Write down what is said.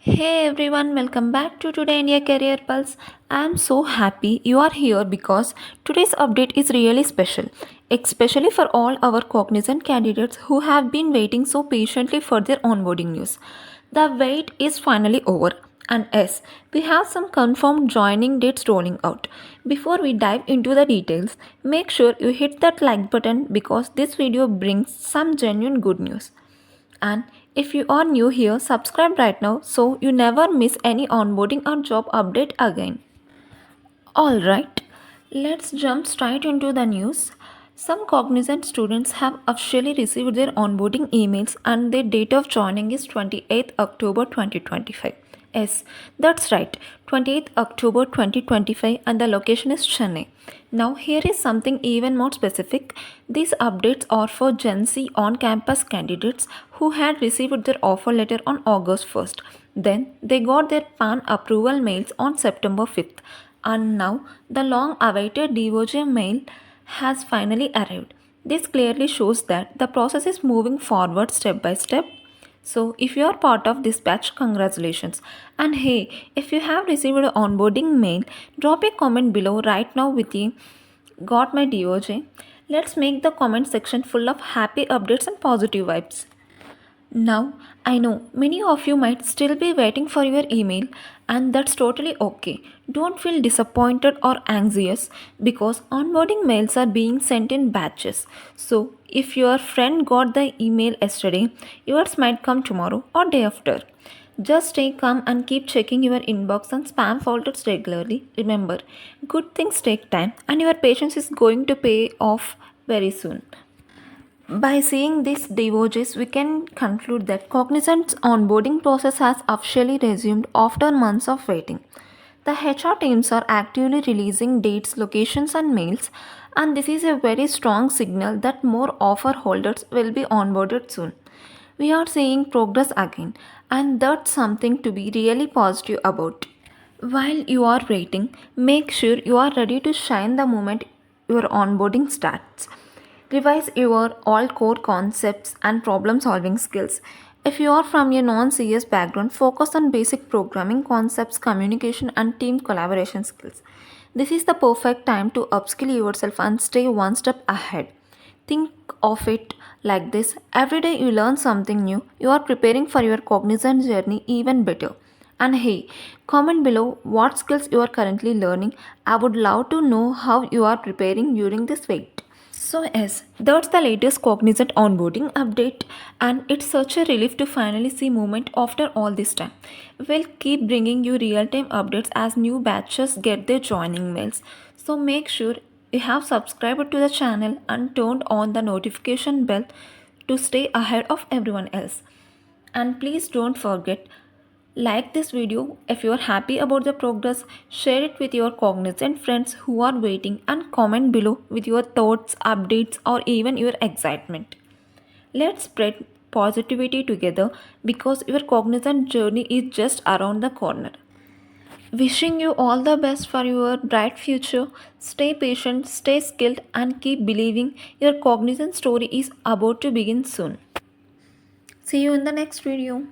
Hey everyone, welcome back to Today India Career Pulse. I'm so happy you are here because today's update is really special, especially for all our cognizant candidates who have been waiting so patiently for their onboarding news. The wait is finally over, and yes, we have some confirmed joining dates rolling out. Before we dive into the details, make sure you hit that like button because this video brings some genuine good news. And if you are new here, subscribe right now so you never miss any onboarding or job update again. Alright, let's jump straight into the news. Some Cognizant students have officially received their onboarding emails and their date of joining is 28th October 2025. Yes, that's right, 28th October 2025 and the location is Chennai. Now here is something even more specific. These updates are for GenC on-campus candidates who had received their offer letter on August 1st. Then they got their PAN approval mails on September 5th and now the long awaited DOJ mail has finally arrived. This clearly shows that the process is moving forward step by step. So, if you are part of this batch, congratulations. And hey, if you have received an onboarding mail, drop a comment below right now with you got my DOJ. Let's make the comment section full of happy updates and positive vibes. Now, I know many of you might still be waiting for your email, and that's totally okay. Don't feel disappointed or anxious because onboarding mails are being sent in batches. So, if your friend got the email yesterday, yours might come tomorrow or day after. Just stay calm and keep checking your inbox and spam folders regularly. Remember, good things take time, and your patience is going to pay off very soon. By seeing these DOJs, we can conclude that Cognizant's onboarding process has officially resumed after months of waiting. The HR teams are actively releasing dates, locations, and mails, and this is a very strong signal that more offer holders will be onboarded soon. We are seeing progress again, and that's something to be really positive about. While you are waiting, make sure you are ready to shine the moment your onboarding starts. Revise your all core concepts and problem solving skills. If you are from a non CS background, focus on basic programming concepts, communication, and team collaboration skills. This is the perfect time to upskill yourself and stay one step ahead. Think of it like this every day you learn something new, you are preparing for your cognizant journey even better. And hey, comment below what skills you are currently learning. I would love to know how you are preparing during this wait. So, yes, that's the latest Cognizant onboarding update, and it's such a relief to finally see movement after all this time. We'll keep bringing you real time updates as new batches get their joining mails. So, make sure you have subscribed to the channel and turned on the notification bell to stay ahead of everyone else. And please don't forget, like this video if you are happy about the progress, share it with your cognizant friends who are waiting, and comment below with your thoughts, updates, or even your excitement. Let's spread positivity together because your cognizant journey is just around the corner. Wishing you all the best for your bright future. Stay patient, stay skilled, and keep believing your cognizant story is about to begin soon. See you in the next video.